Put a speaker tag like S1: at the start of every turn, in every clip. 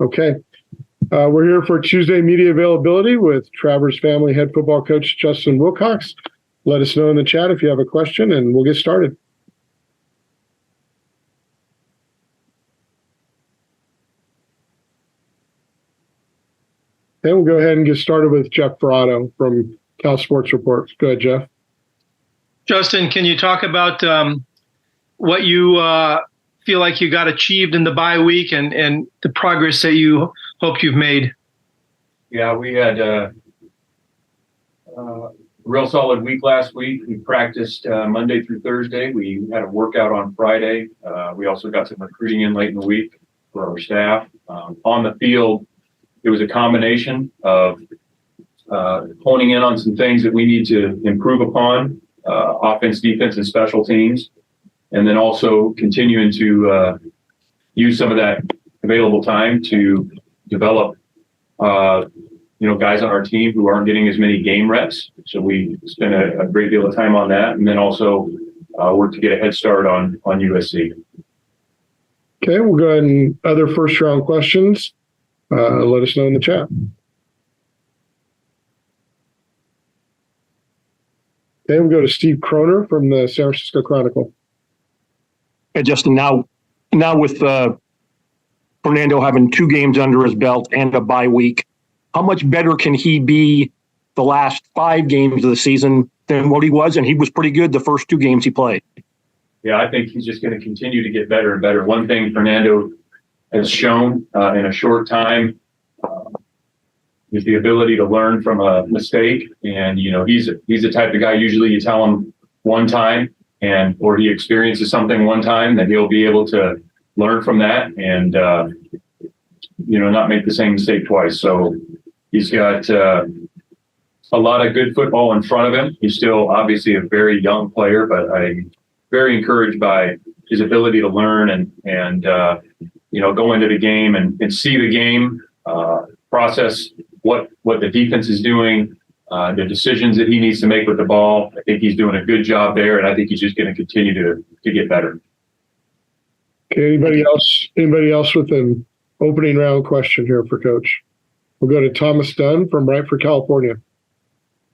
S1: Okay. We're here for Tuesday media availability with Travers family head football coach Justin Wilcox. Let us know in the chat if you have a question, and we'll get started. Okay, we'll go ahead and get started with Jeff Verrato from Cal Sports Report. Go ahead, Jeff.
S2: Justin, can you talk about what you feel like you got achieved in the bye week and the progress that you hope you've made?
S3: Yeah, we had a real solid week last week. We practiced Monday through Thursday. We had a workout on Friday. We also got some recruiting in late in the week for our staff. On the field, it was a combination of honing in on some things that we need to improve upon, offense, defense, and special teams, and then also continuing to use some of that available time to develop guys on our team who aren't getting as many game reps. So we spent a great deal of time on that, and then also work to get a head start on USC.
S1: Okay, we'll go ahead and other first round questions. Let us know in the chat. Okay, we'll go to Steve Kroner from the San Francisco Chronicle.
S4: Hey, Justin, now with Fernando having 2 games under his belt and a bye week, how much better can he be the last 5 games of the season than what he was? And he was pretty good the first 2 games he played.
S3: Yeah, I think he's just going to continue to get better and better. One thing Fernando has shown in a short time is the ability to learn from a mistake. And, he's the type of guy, usually you tell him one time or he experiences something one time, that he'll be able to learn from that and, not make the same mistake twice. So he's got a lot of good football in front of him. He's still obviously a very young player, but I'm very encouraged by his ability to learn and go into the game and see the game, process what the defense is doing, the decisions that he needs to make with the ball. I think he's doing a good job there, and I think he's just going to continue to get better.
S1: Okay, anybody else with an opening round question here for Coach? We'll go to Thomas Dunn from Right for California.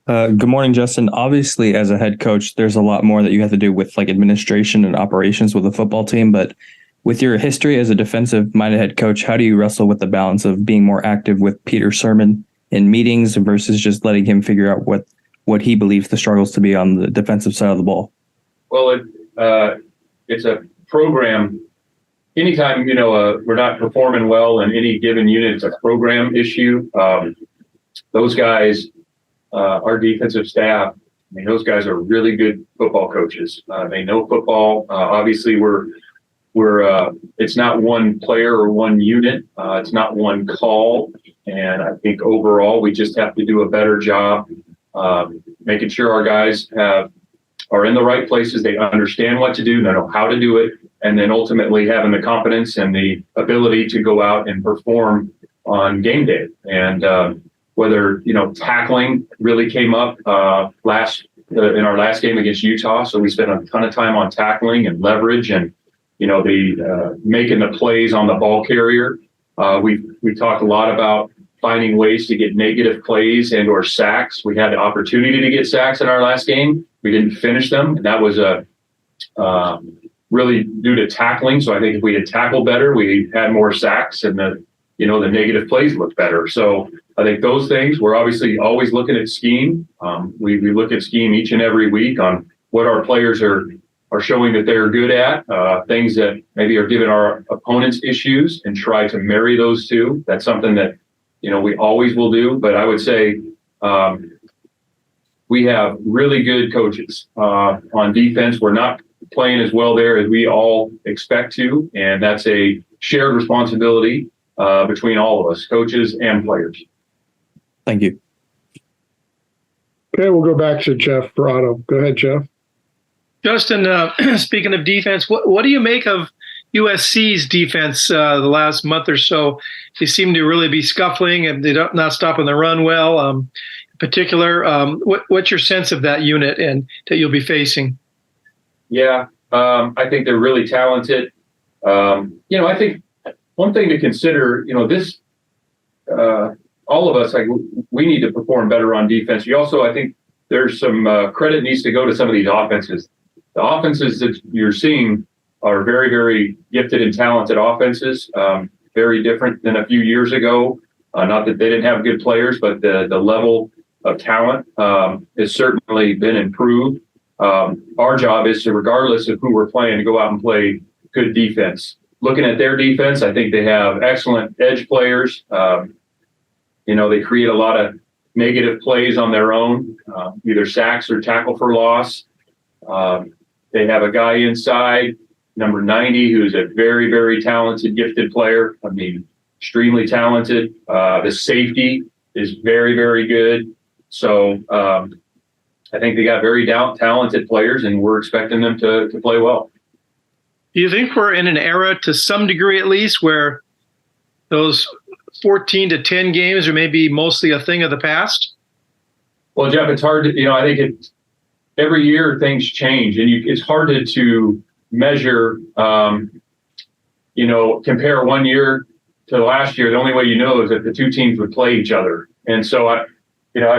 S5: Good morning, Justin. Obviously, as a head coach, there's a lot more that you have to do with administration and operations with a football team. But with your history as a defensive-minded head coach, how do you wrestle with the balance of being more active with Peter Sirmon in meetings versus just letting him figure out what he believes the struggles to be on the defensive side of the ball?
S3: Well, it's a program. Anytime we're not performing well in any given unit, it's a program issue. Those guys. Our defensive staff, those guys are really good football coaches. They know football. Obviously, it's not one player or one unit. It's not one call. And I think overall, we just have to do a better job making sure our guys are in the right places. They understand what to do. They know how to do it. And then ultimately having the confidence and the ability to go out and perform on game day. And whether, tackling really came up in our last game against Utah. So we spent a ton of time on tackling and leverage and, the making the plays on the ball carrier. We talked a lot about finding ways to get negative plays and or sacks. We had the opportunity to get sacks in our last game. We didn't finish them. And that was really due to tackling. So I think if we had tackled better, we had more sacks and the negative plays looked better. So I think those things, we're obviously always looking at scheme. We look at scheme each and every week on what our players are showing that they're good at, things that maybe are giving our opponents issues and try to marry those two. That's something that, we always will do. But I would say we have really good coaches on defense. We're not playing as well there as we all expect to. And that's a shared responsibility between all of us, coaches and players.
S5: Thank you.
S1: Okay, we'll go back to Jeff Verrato. Go ahead, Jeff.
S2: Justin, speaking of defense, what do you make of USC's defense the last month or so? They seem to really be scuffling and they're not stopping the run well. In particular, what's your sense of that unit and that you'll be facing?
S3: Yeah, I think they're really talented. I think one thing to consider, this, all of us, like, we need to perform better on defense. You also, I think there's some credit needs to go to some of these offenses. The offenses that you're seeing are very, very gifted and talented offenses, very different than a few years ago. Not that they didn't have good players, but the level of talent has certainly been improved. Our job is to, regardless of who we're playing, to go out and play good defense. Looking at their defense, I think they have excellent edge players. They create a lot of negative plays on their own, either sacks or tackle for loss. They have a guy inside, number 90, who's a very, very talented, gifted player. I mean, extremely talented. The safety is very, very good. So I think they got very talented players, and we're expecting them to play well.
S2: Do you think we're in an era, to some degree at least, where those 14 to 10 games are maybe mostly a thing of the past?
S3: Well, Jeff, it's hard to, I think every year things change, and it's hard to measure, compare one year to last year. The only way you know is that the two teams would play each other. And so,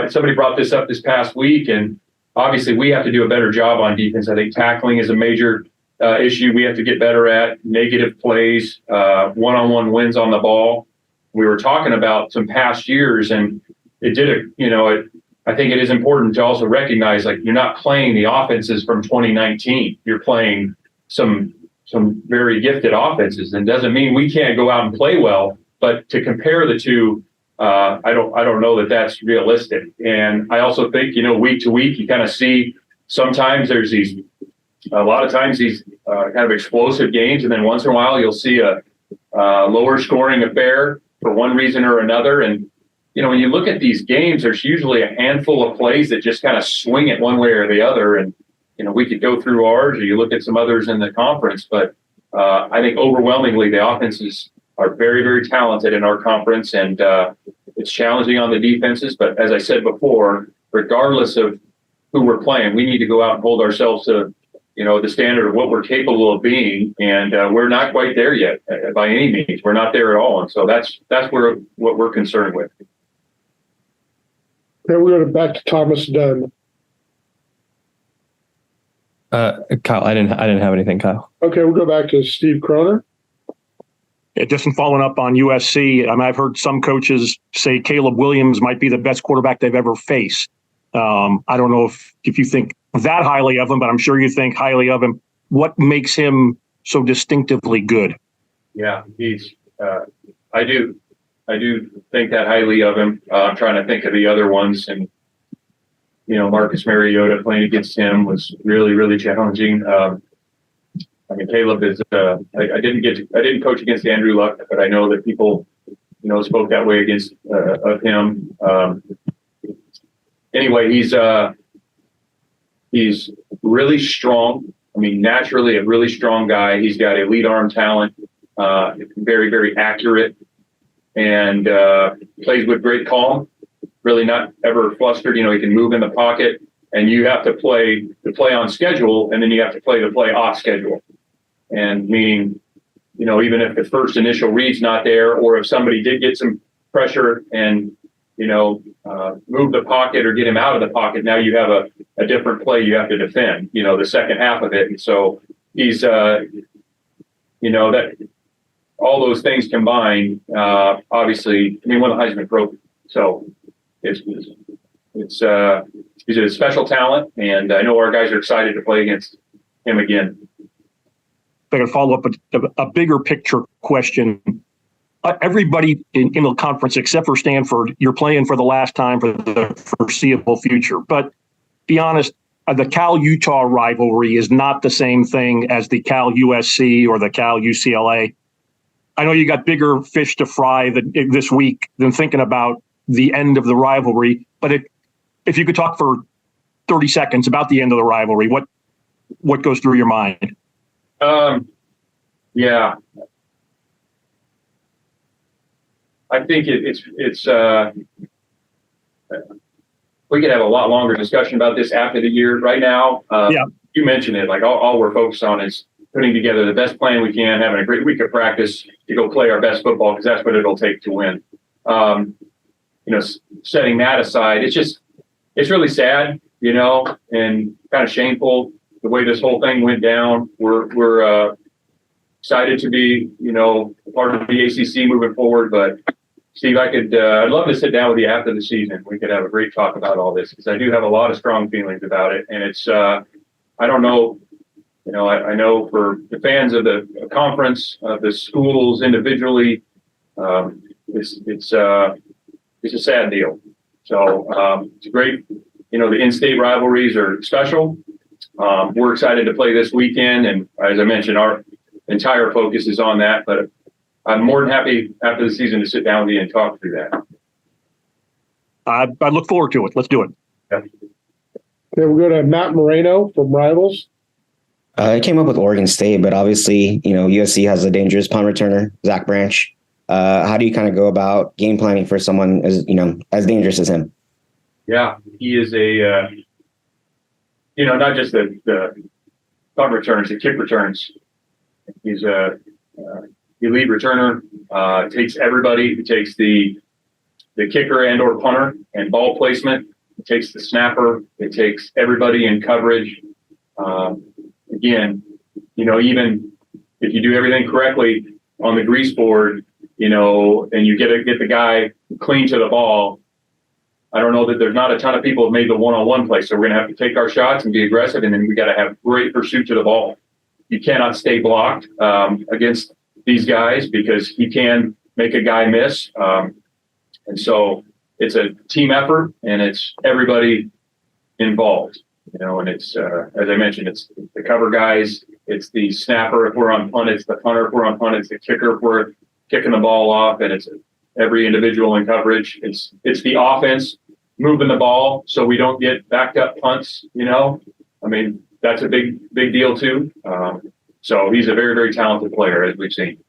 S3: somebody brought this up this past week, and obviously we have to do a better job on defense. I think tackling is a major issue we have to get better at. Negative plays, one-on-one wins on the ball. We were talking about some past years, and I think it is important to also recognize, like, you're not playing the offenses from 2019. You're playing some very gifted offenses, and doesn't mean we can't go out and play well. But to compare the two, I don't know that that's realistic. And I also think, week to week, you kind of see sometimes there's a lot of times these kind of explosive games, and then once in a while you'll see a lower scoring affair for one reason or another. And when you look at these games, there's usually a handful of plays that just kind of swing it one way or the other. And we could go through ours, or you look at some others in the conference, but I think overwhelmingly the offenses are very, very talented in our conference, and it's challenging on the defenses. But as I said before, regardless of who we're playing, we need to go out and hold ourselves to the standard of what we're capable of being, and we're not quite there yet by any means. We're not there at all, and so that's what we're concerned with.
S1: Okay, we're going back to Thomas Dunn.
S5: Kyle, I didn't have anything, Kyle.
S1: Okay, we'll go back to Steve Croner.
S4: Yeah, just in following up on USC, I've heard some coaches say Caleb Williams might be the best quarterback they've ever faced. I don't know if you think that highly of him, but I'm sure you think highly of him. What makes him so distinctively good?
S3: Yeah, I do think that highly of him. I'm trying to think of the other ones, and Marcus Mariota, playing against him was really, really challenging. Caleb is. I didn't coach against Andrew Luck, but I know that people, spoke that way against of him. Anyway, he's really strong. Naturally a really strong guy. He's got elite arm talent, very, very accurate, and plays with great calm. Really not ever flustered. He can move in the pocket, and you have to play on schedule, and then you have to play off schedule. And meaning, even if the first initial read's not there, or if somebody did get some pressure and move the pocket or get him out of the pocket, now you have a different play you have to defend, the second half of it. And so he's, that all those things combined, obviously, won the Heisman Trophy. So he's a special talent, and I know our guys are excited to play against him again.
S4: I got to follow up a bigger picture question. Everybody in the conference except for Stanford, you're playing for the last time for the foreseeable future. But be honest, the Cal-Utah rivalry is not the same thing as the Cal-USC or the Cal-UCLA. I know you got bigger fish to fry this week than thinking about the end of the rivalry. But if you could talk for 30 seconds about the end of the rivalry, what goes through your mind?
S3: Yeah. I think it's we could have a lot longer discussion about this after the year. Right now, You mentioned it, like all we're focused on is putting together the best plan we can, having a great week of practice to go play our best football, because that's what it'll take to win. Setting that aside, it's really sad, and kind of shameful the way this whole thing went down. We're excited to be, part of the ACC moving forward. But Steve, I'd love to sit down with you after the season. We could have a great talk about all this, because I do have a lot of strong feelings about it. And it's, I don't know, I know for the fans of the conference, of the schools individually, it's a sad deal. So it's great. The in-state rivalries are special. We're excited to play this weekend. And as I mentioned, our entire focus is on that. But I'm more than happy after the season to sit down with you and talk through that.
S4: I look forward to it. Let's do it.
S3: Yeah.
S1: Okay, we'll go to Matt Moreno from Rivals.
S6: I came up with Oregon State, but obviously, USC has a dangerous punt returner, Zach Branch. How do you kind of go about game planning for someone as dangerous as him?
S3: Yeah, he is not just the punt returns, the kick returns. He's a elite returner. Takes everybody. He takes the kicker and or punter and ball placement. It takes the snapper. It takes everybody in coverage. Again, even if you do everything correctly on the grease board, and you get the guy clean to the ball, I don't know that there's not a ton of people who have made the one-on-one play. So we're going to have to take our shots and be aggressive, and then we got to have great pursuit to the ball. You cannot stay blocked against these guys, because he can make a guy miss. And so it's a team effort, and it's everybody involved. And it's, as I mentioned, it's the cover guys, it's the snapper if we're on punt, it's the punter if we're on punt, it's the kicker if we're kicking the ball off, and it's every individual in coverage. It's the offense moving the ball so we don't get backed up punts, that's a big deal too. So he's a very, very talented player, as we've seen.